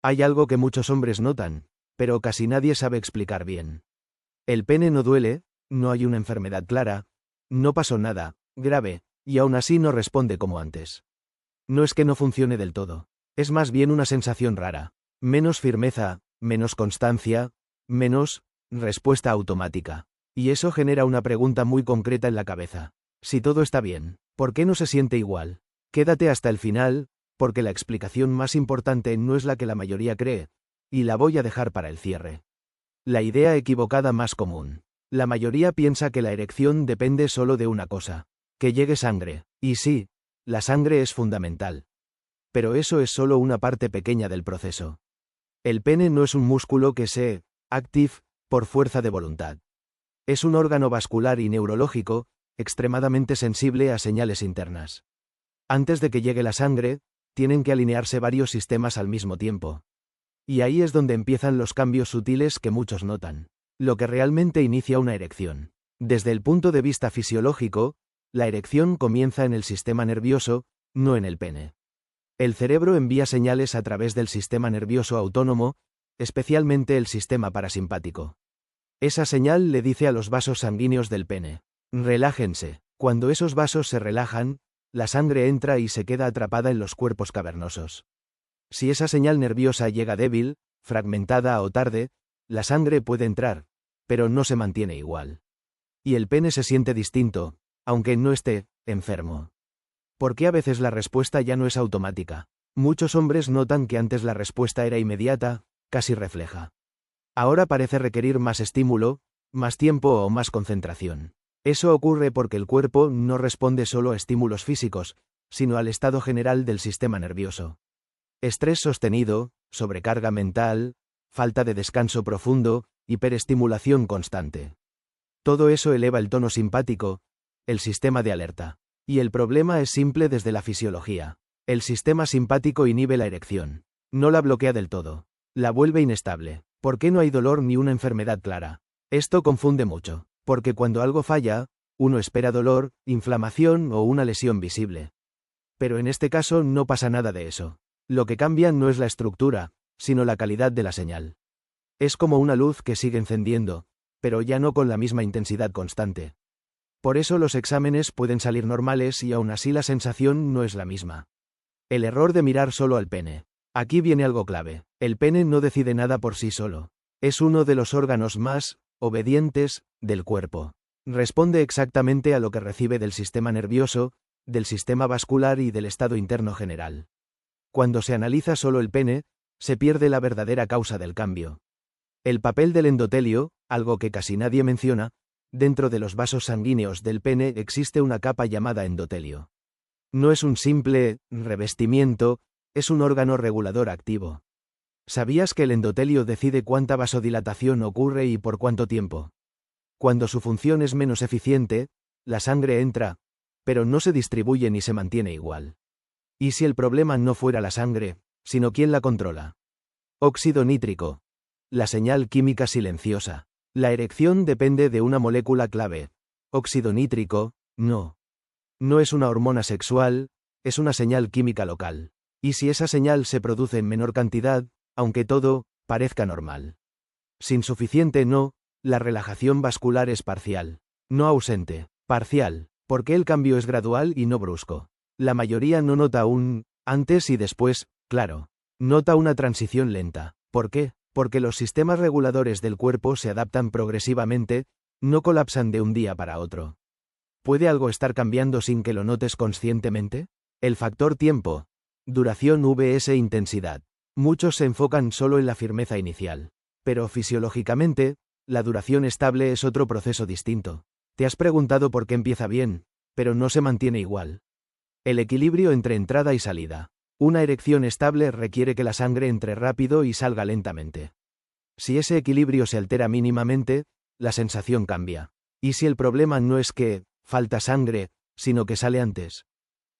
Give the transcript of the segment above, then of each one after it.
Hay algo que muchos hombres notan, pero casi nadie sabe explicar bien. El pene no duele, no hay una enfermedad clara, no pasó nada grave, y aún así no responde como antes. No es que no funcione del todo. Es más bien una sensación rara. Menos firmeza, menos constancia, menos respuesta automática. Y eso genera una pregunta muy concreta en la cabeza. Si todo está bien, ¿por qué no se siente igual? Quédate hasta el final, porque la explicación más importante no es la que la mayoría cree, y la voy a dejar para el cierre. La idea equivocada más común. La mayoría piensa que la erección depende solo de una cosa: que llegue sangre. Y sí, la sangre es fundamental. Pero eso es solo una parte pequeña del proceso. El pene no es un músculo que se active por fuerza de voluntad. Es un órgano vascular y neurológico, extremadamente sensible a señales internas. Antes de que llegue la sangre, tienen que alinearse varios sistemas al mismo tiempo. Y ahí es donde empiezan los cambios sutiles que muchos notan. Lo que realmente inicia una erección. Desde el punto de vista fisiológico, la erección comienza en el sistema nervioso, no en el pene. El cerebro envía señales a través del sistema nervioso autónomo, especialmente el sistema parasimpático. Esa señal le dice a los vasos sanguíneos del pene: relájense. Cuando esos vasos se relajan, la sangre entra y se queda atrapada en los cuerpos cavernosos. Si esa señal nerviosa llega débil, fragmentada o tarde, la sangre puede entrar, pero no se mantiene igual. Y el pene se siente distinto, aunque no esté enfermo. ¿Por qué a veces la respuesta ya no es automática? Muchos hombres notan que antes la respuesta era inmediata, casi refleja. Ahora parece requerir más estímulo, más tiempo o más concentración. Eso ocurre porque el cuerpo no responde solo a estímulos físicos, sino al estado general del sistema nervioso. Estrés sostenido, sobrecarga mental, falta de descanso profundo, hiperestimulación constante. Todo eso eleva el tono simpático, el sistema de alerta. Y el problema es simple desde la fisiología. El sistema simpático inhibe la erección. No la bloquea del todo. La vuelve inestable. ¿Por qué no hay dolor ni una enfermedad clara? Esto confunde mucho. Porque cuando algo falla, uno espera dolor, inflamación o una lesión visible. Pero en este caso no pasa nada de eso. Lo que cambia no es la estructura, sino la calidad de la señal. Es como una luz que sigue encendiendo, pero ya no con la misma intensidad constante. Por eso los exámenes pueden salir normales y aún así la sensación no es la misma. El error de mirar solo al pene. Aquí viene algo clave. El pene no decide nada por sí solo. Es uno de los órganos más obedientes del cuerpo. Responde exactamente a lo que recibe del sistema nervioso, del sistema vascular y del estado interno general. Cuando se analiza solo el pene, se pierde la verdadera causa del cambio. El papel del endotelio, algo que casi nadie menciona. Dentro de los vasos sanguíneos del pene existe una capa llamada endotelio. No es un simple revestimiento, es un órgano regulador activo. ¿Sabías que el endotelio decide cuánta vasodilatación ocurre y por cuánto tiempo? Cuando su función es menos eficiente, la sangre entra, pero no se distribuye ni se mantiene igual. ¿Y si el problema no fuera la sangre, sino quién la controla? Óxido nítrico. La señal química silenciosa. La erección depende de una molécula clave. Óxido nítrico, no. No es una hormona sexual, es una señal química local. Y si esa señal se produce en menor cantidad, aunque todo parezca normal. Sin suficiente no, la relajación vascular es parcial. No ausente, parcial. Porque el cambio es gradual y no brusco. La mayoría no nota un antes y después, claro. Nota una transición lenta. ¿Por qué? Porque los sistemas reguladores del cuerpo se adaptan progresivamente, no colapsan de un día para otro. ¿Puede algo estar cambiando sin que lo notes conscientemente? El factor tiempo. Duración vs intensidad. Muchos se enfocan solo en la firmeza inicial. Pero fisiológicamente, la duración estable es otro proceso distinto. Te has preguntado por qué empieza bien, pero no se mantiene igual. El equilibrio entre entrada y salida. Una erección estable requiere que la sangre entre rápido y salga lentamente. Si ese equilibrio se altera mínimamente, la sensación cambia. ¿Y si el problema no es que falta sangre, sino que sale antes?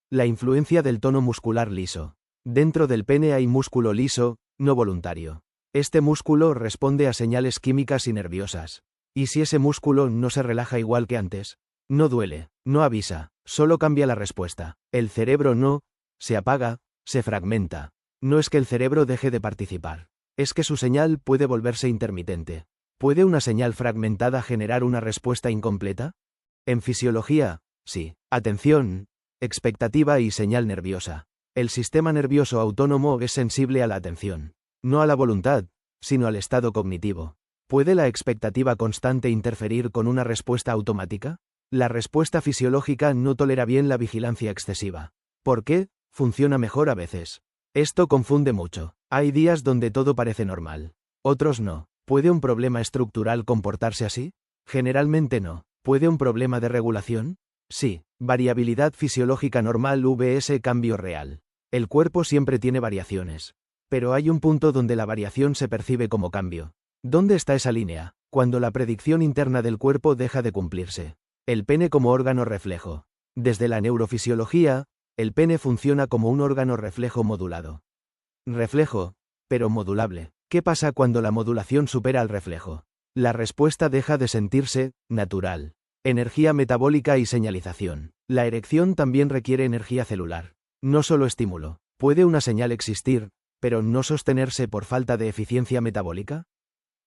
La influencia del tono muscular liso. Dentro del pene hay músculo liso, no voluntario. Este músculo responde a señales químicas y nerviosas. ¿Y si ese músculo no se relaja igual que antes? No duele, no avisa, solo cambia la respuesta. El cerebro no se apaga, se fragmenta. No es que el cerebro deje de participar. Es que su señal puede volverse intermitente. ¿Puede una señal fragmentada generar una respuesta incompleta? En fisiología, sí. Atención, expectativa y señal nerviosa. El sistema nervioso autónomo es sensible a la atención. No a la voluntad, sino al estado cognitivo. ¿Puede la expectativa constante interferir con una respuesta automática? La respuesta fisiológica no tolera bien la vigilancia excesiva. ¿Por qué? Funciona mejor a veces. Esto confunde mucho. Hay días donde todo parece normal. Otros no. ¿Puede un problema estructural comportarse así? Generalmente no. ¿Puede un problema de regulación? Sí. Variabilidad fisiológica normal vs cambio real. El cuerpo siempre tiene variaciones. Pero hay un punto donde la variación se percibe como cambio. ¿Dónde está esa línea? Cuando la predicción interna del cuerpo deja de cumplirse. El pene como órgano reflejo. Desde la neurofisiología, el pene funciona como un órgano reflejo modulado. Reflejo, pero modulable. ¿Qué pasa cuando la modulación supera al reflejo? La respuesta deja de sentirse natural. Energía metabólica y señalización. La erección también requiere energía celular. No solo estímulo. ¿Puede una señal existir, pero no sostenerse por falta de eficiencia metabólica?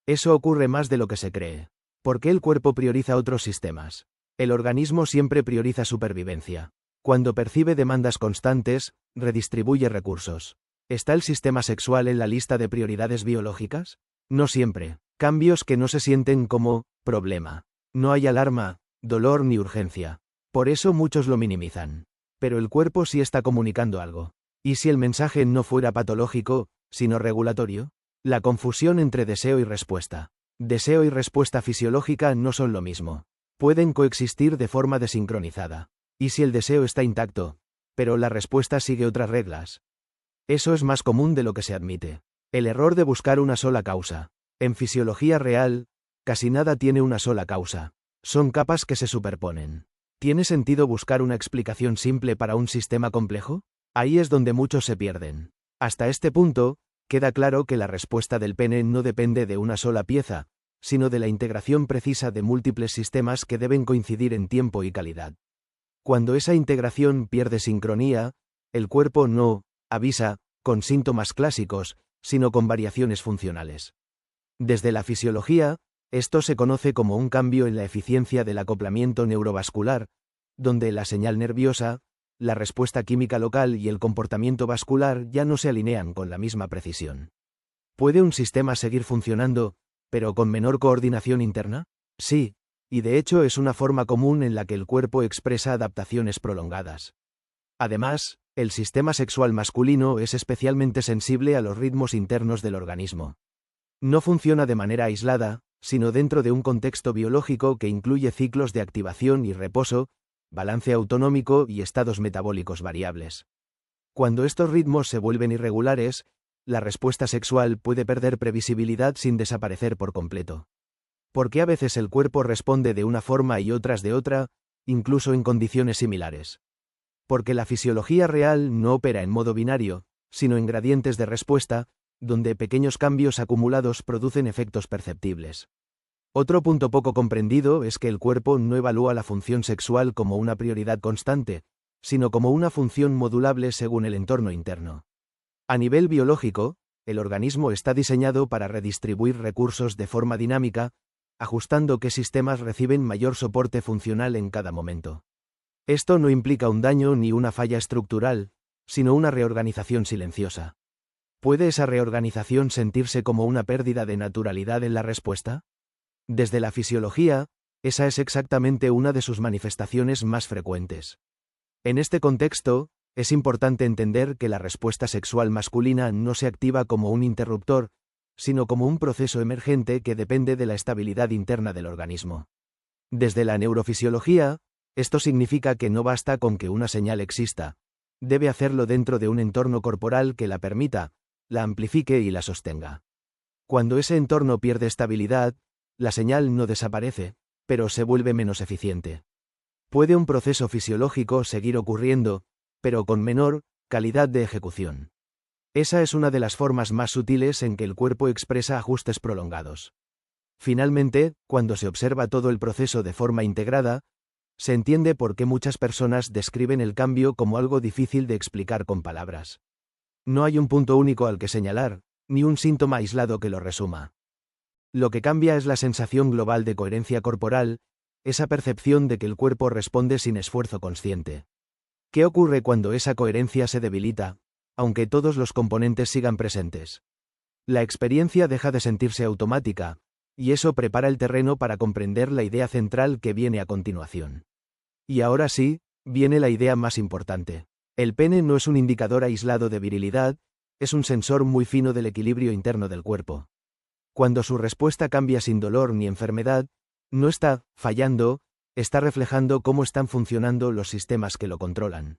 Eso ocurre más de lo que se cree. ¿Por qué el cuerpo prioriza otros sistemas? El organismo siempre prioriza supervivencia. Cuando percibe demandas constantes, redistribuye recursos. ¿Está el sistema sexual en la lista de prioridades biológicas? No siempre. Cambios que no se sienten como problema. No hay alarma, dolor ni urgencia. Por eso muchos lo minimizan. Pero el cuerpo sí está comunicando algo. ¿Y si el mensaje no fuera patológico, sino regulatorio? La confusión entre deseo y respuesta. Deseo y respuesta fisiológica no son lo mismo. Pueden coexistir de forma desincronizada. ¿Y si el deseo está intacto, pero la respuesta sigue otras reglas? Eso es más común de lo que se admite. El error de buscar una sola causa. En fisiología real, casi nada tiene una sola causa. Son capas que se superponen. ¿Tiene sentido buscar una explicación simple para un sistema complejo? Ahí es donde muchos se pierden. Hasta este punto, queda claro que la respuesta del pene no depende de una sola pieza, sino de la integración precisa de múltiples sistemas que deben coincidir en tiempo y calidad. Cuando esa integración pierde sincronía, el cuerpo no avisa con síntomas clásicos, sino con variaciones funcionales. Desde la fisiología, esto se conoce como un cambio en la eficiencia del acoplamiento neurovascular, donde la señal nerviosa, la respuesta química local y el comportamiento vascular ya no se alinean con la misma precisión. ¿Puede un sistema seguir funcionando, pero con menor coordinación interna? Sí, y de hecho es una forma común en la que el cuerpo expresa adaptaciones prolongadas. Además, el sistema sexual masculino es especialmente sensible a los ritmos internos del organismo. No funciona de manera aislada, sino dentro de un contexto biológico que incluye ciclos de activación y reposo, balance autonómico y estados metabólicos variables. Cuando estos ritmos se vuelven irregulares, la respuesta sexual puede perder previsibilidad sin desaparecer por completo. ¿Por qué a veces el cuerpo responde de una forma y otras de otra, incluso en condiciones similares? Porque la fisiología real no opera en modo binario, sino en gradientes de respuesta, donde pequeños cambios acumulados producen efectos perceptibles. Otro punto poco comprendido es que el cuerpo no evalúa la función sexual como una prioridad constante, sino como una función modulable según el entorno interno. A nivel biológico, el organismo está diseñado para redistribuir recursos de forma dinámica, ajustando qué sistemas reciben mayor soporte funcional en cada momento. Esto no implica un daño ni una falla estructural, sino una reorganización silenciosa. ¿Puede esa reorganización sentirse como una pérdida de naturalidad en la respuesta? Desde la fisiología, esa es exactamente una de sus manifestaciones más frecuentes. En este contexto, es importante entender que la respuesta sexual masculina no se activa como un interruptor, sino como un proceso emergente que depende de la estabilidad interna del organismo. Desde la neurofisiología, esto significa que no basta con que una señal exista, debe hacerlo dentro de un entorno corporal que la permita, la amplifique y la sostenga. Cuando ese entorno pierde estabilidad, la señal no desaparece, pero se vuelve menos eficiente. Puede un proceso fisiológico seguir ocurriendo, pero con menor calidad de ejecución. Esa es una de las formas más sutiles en que el cuerpo expresa ajustes prolongados. Finalmente, cuando se observa todo el proceso de forma integrada, se entiende por qué muchas personas describen el cambio como algo difícil de explicar con palabras. No hay un punto único al que señalar, ni un síntoma aislado que lo resuma. Lo que cambia es la sensación global de coherencia corporal, esa percepción de que el cuerpo responde sin esfuerzo consciente. ¿Qué ocurre cuando esa coherencia se debilita, aunque todos los componentes sigan presentes? La experiencia deja de sentirse automática, y eso prepara el terreno para comprender la idea central que viene a continuación. Y ahora sí, viene la idea más importante. El pene no es un indicador aislado de virilidad, es un sensor muy fino del equilibrio interno del cuerpo. Cuando su respuesta cambia sin dolor ni enfermedad, no está fallando, está reflejando cómo están funcionando los sistemas que lo controlan.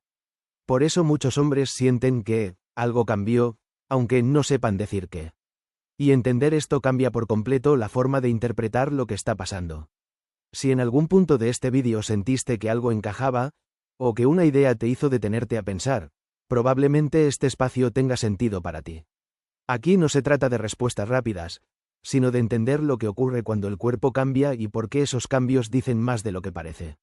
Por eso muchos hombres sienten que algo cambió, aunque no sepan decir qué. Y entender esto cambia por completo la forma de interpretar lo que está pasando. Si en algún punto de este vídeo sentiste que algo encajaba, o que una idea te hizo detenerte a pensar, probablemente este espacio tenga sentido para ti. Aquí no se trata de respuestas rápidas, sino de entender lo que ocurre cuando el cuerpo cambia y por qué esos cambios dicen más de lo que parece.